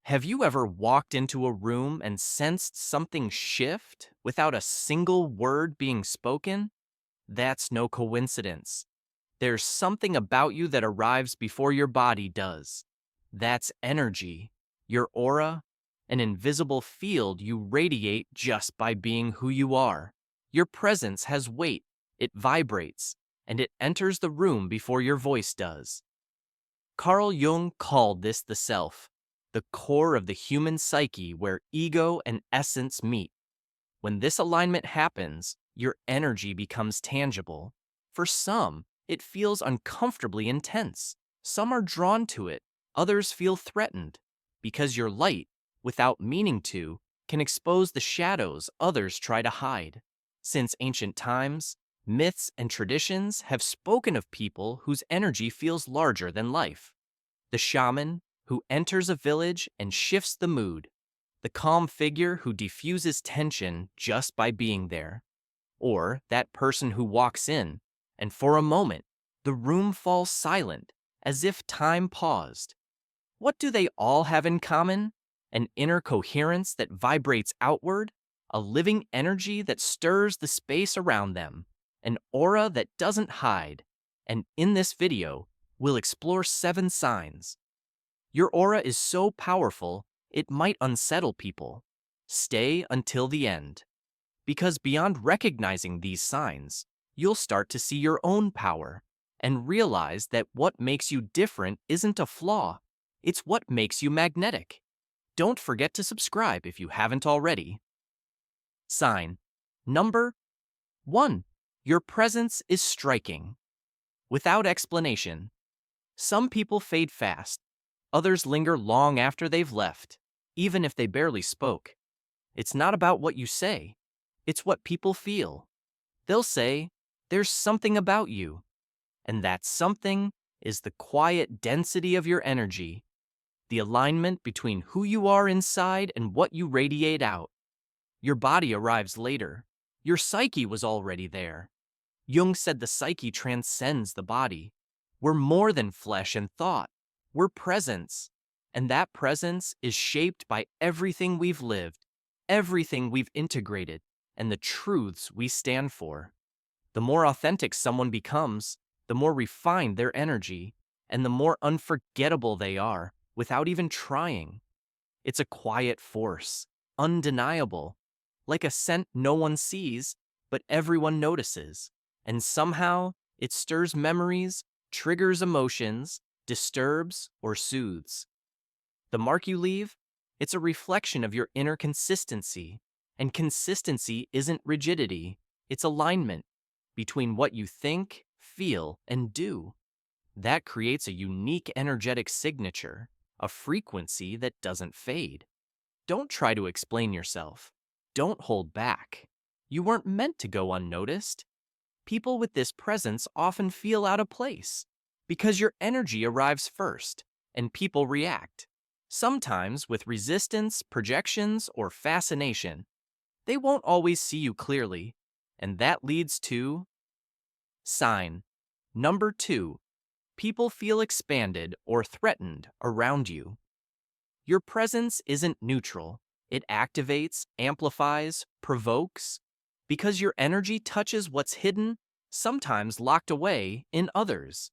Have you ever walked into a room and sensed something shift without a single word being spoken? That's no coincidence. There's something about you that arrives before your body does. That's energy, your aura, an invisible field you radiate just by being who you are. Your presence has weight, it vibrates, and it enters the room before your voice does. Carl Jung called this the self, the core of the human psyche where ego and essence meet. When this alignment happens, your energy becomes tangible. For some, it feels uncomfortably intense. Some are drawn to it, others feel threatened, because your light, without meaning to, can expose the shadows others try to hide. Since ancient times, myths and traditions have spoken of people whose energy feels larger than life. The shaman, who enters a village and shifts the mood. The calm figure who diffuses tension just by being there. Or that person who walks in, and for a moment, the room falls silent, as if time paused. What do they all have in common? An inner coherence that vibrates outward, a living energy that stirs the space around them, an aura that doesn't hide. And in this video, we'll explore 7 signs. Your aura is so powerful, it might unsettle people. Stay until the end. Because beyond recognizing these signs, you'll start to see your own power and realize that what makes you different isn't a flaw, it's what makes you magnetic. Don't forget to subscribe if you haven't already. Sign number 1. Your presence is striking. Without explanation. Some people fade fast, others linger long after they've left, even if they barely spoke. It's not about what you say, it's what people feel. They'll say, "There's something about you," and that something is the quiet density of your energy, the alignment between who you are inside and what you radiate out. Your body arrives later. Your psyche was already there. Jung said the psyche transcends the body. We're more than flesh and thought. We're presence. And that presence is shaped by everything we've lived, everything we've integrated, and the truths we stand for. The more authentic someone becomes, the more refined their energy, and the more unforgettable they are without even trying. It's a quiet force, undeniable, like a scent no one sees, but everyone notices. And somehow, it stirs memories, triggers emotions, disturbs, or soothes. The mark you leave? It's a reflection of your inner consistency. And consistency isn't rigidity, it's alignment between what you think, feel, and do. That creates a unique energetic signature, a frequency that doesn't fade. Don't try to explain yourself. Don't hold back. You weren't meant to go unnoticed. People with this presence often feel out of place because your energy arrives first and people react, sometimes with resistance, projections, or fascination. They won't always see you clearly, and that leads to sign number 2. People feel expanded or threatened around you. Your presence isn't neutral. It activates, amplifies, provokes, because your energy touches what's hidden, sometimes locked away, in others.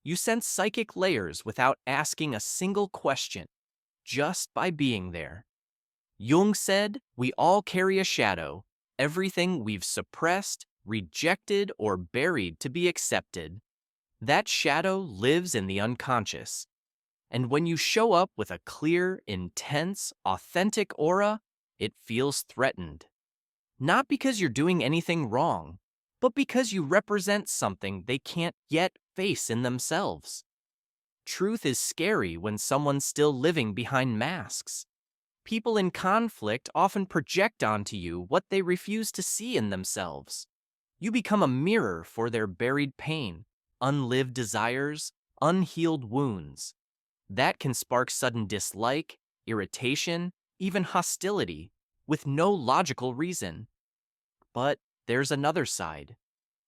You sense psychic layers without asking a single question, just by being there. Jung said, "We all carry a shadow, everything we've suppressed, rejected, or buried to be accepted. That shadow lives in the unconscious. And when you show up with a clear, intense, authentic aura, it feels threatened. Not because you're doing anything wrong, but because you represent something they can't yet face in themselves. Truth is scary when someone's still living behind masks. People in conflict often project onto you what they refuse to see in themselves. You become a mirror for their buried pain, unlived desires, unhealed wounds. That can spark sudden dislike, irritation, even hostility, with no logical reason. But there's another side.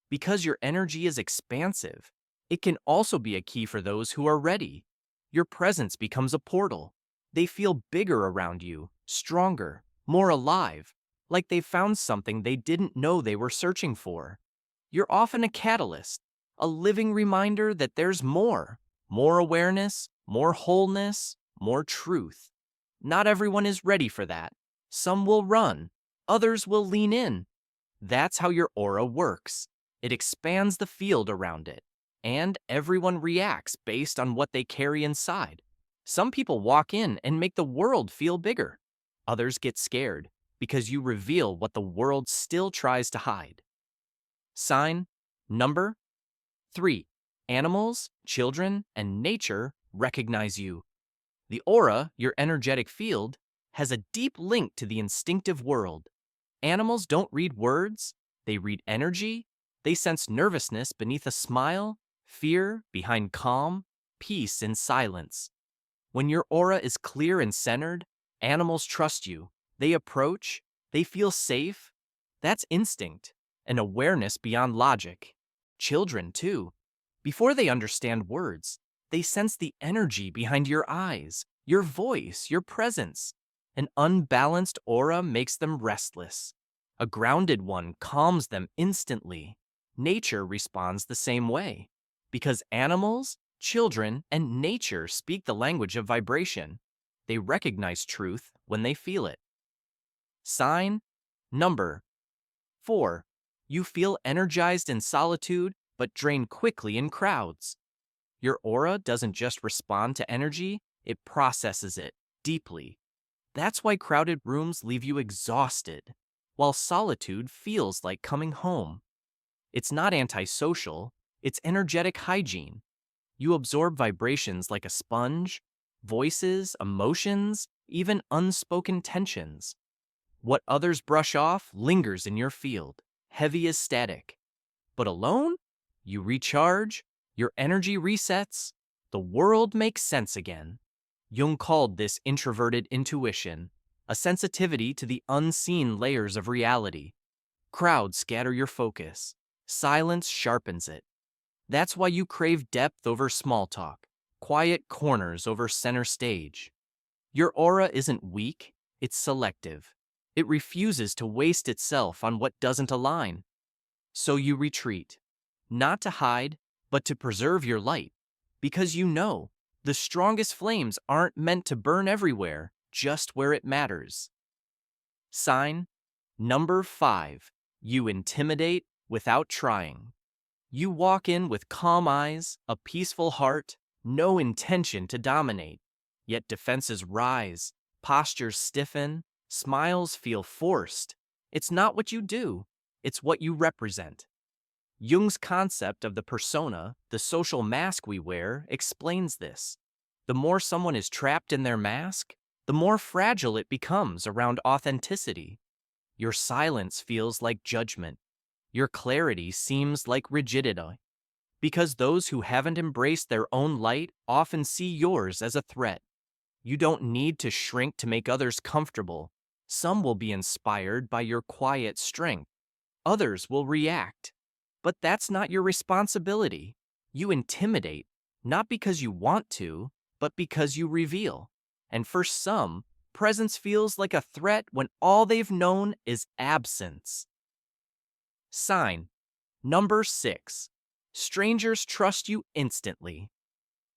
Because your energy is expansive, it can also be a key for those who are ready. Your presence becomes a portal, They feel bigger around you, stronger, more alive, like they've found something they didn't know they were searching for. You're often a catalyst, a living reminder that there's more awareness, more wholeness, more truth. Not everyone is ready for that. Some will run, others will lean in. That's how your aura works. It expands the field around it, and everyone reacts based on what they carry inside. Some people walk in and make the world feel bigger. Others get scared because you reveal what the world still tries to hide. Sign number 3. Animals, children, and nature recognize you. The aura, your energetic field, has a deep link to the instinctive world. Animals don't read words, they read energy. They sense nervousness beneath a smile, fear behind calm, peace in silence. When your aura is clear and centered, animals trust you. They approach, they feel safe. That's instinct, an awareness beyond logic. Children, too. Before they understand words, they sense the energy behind your eyes, your voice, your presence. An unbalanced aura makes them restless. A grounded one calms them instantly. Nature responds the same way. Because animals, children, and nature speak the language of vibration. They recognize truth when they feel it. Sign number 4. You feel energized in solitude, but drain quickly in crowds. Your aura doesn't just respond to energy, it processes it deeply. That's why crowded rooms leave you exhausted, while solitude feels like coming home. It's not antisocial, it's energetic hygiene. You absorb vibrations like a sponge, voices, emotions, even unspoken tensions. What others brush off lingers in your field, heavy as static. But alone, you recharge, your energy resets, the world makes sense again. Jung called this introverted intuition, a sensitivity to the unseen layers of reality. Crowds scatter your focus. Silence sharpens it. That's why you crave depth over small talk, quiet corners over center stage. Your aura isn't weak, it's selective. It refuses to waste itself on what doesn't align. So you retreat, not to hide, but to preserve your light. Because you know, the strongest flames aren't meant to burn everywhere, just where it matters. Sign number 5. You intimidate without trying. You walk in with calm eyes, a peaceful heart, no intention to dominate. Yet defenses rise, postures stiffen, smiles feel forced. It's not what you do, it's what you represent. Jung's concept of the persona, the social mask we wear, explains this. The more someone is trapped in their mask, the more fragile it becomes around authenticity. Your silence feels like judgment. Your clarity seems like rigidity. Because those who haven't embraced their own light often see yours as a threat. You don't need to shrink to make others comfortable. Some will be inspired by your quiet strength. Others will react. But that's not your responsibility. You intimidate, not because you want to, but because you reveal. And for some, presence feels like a threat when all they've known is absence. Sign number 6. Strangers trust you instantly.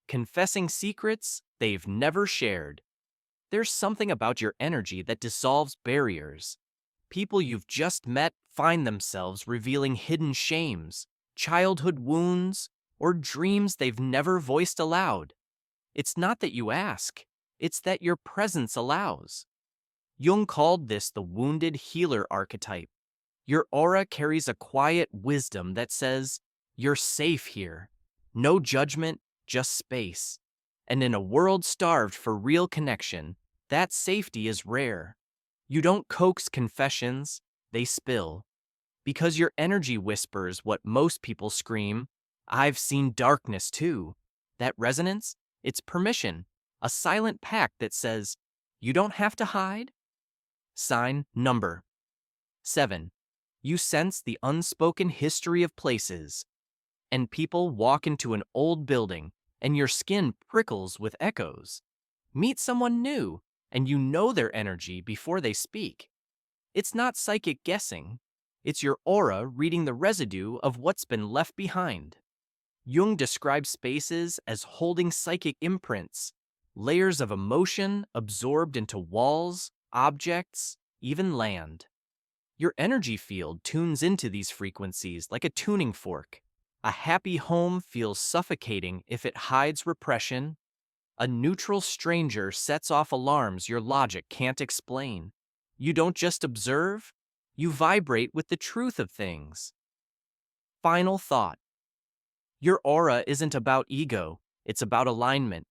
Confessing secrets they've never shared. There's something about your energy that dissolves barriers. People you've just met find themselves revealing hidden shames, childhood wounds, or dreams they've never voiced aloud. It's not that you ask, it's that your presence allows. Jung called this the wounded healer archetype. Your aura carries a quiet wisdom that says, you're safe here. No judgment, just space. And in a world starved for real connection, that safety is rare. You don't coax confessions, they spill. Because your energy whispers what most people scream, I've seen darkness too. That resonance, it's permission, a silent pact that says, you don't have to hide. Sign number 7. You sense the unspoken history of places. And people walk into an old building, and your skin prickles with echoes. Meet someone new, and you know their energy before they speak. It's not psychic guessing. It's your aura reading the residue of what's been left behind. Jung describes spaces as holding psychic imprints, layers of emotion absorbed into walls, objects, even land. Your energy field tunes into these frequencies like a tuning fork. A happy home feels suffocating if it hides repression. A neutral stranger sets off alarms your logic can't explain. You don't just observe, you vibrate with the truth of things. Final thought. Your aura isn't about ego, it's about alignment.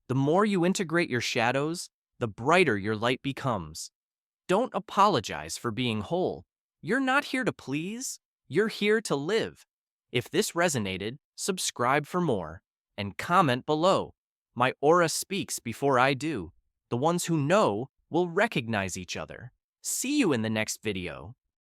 The more you integrate your shadows, the brighter your light becomes. Don't apologize for being whole. You're not here to please, you're here to live. If this resonated, subscribe for more and comment below. My aura speaks before I do. The ones who know will recognize each other. See you in the next video.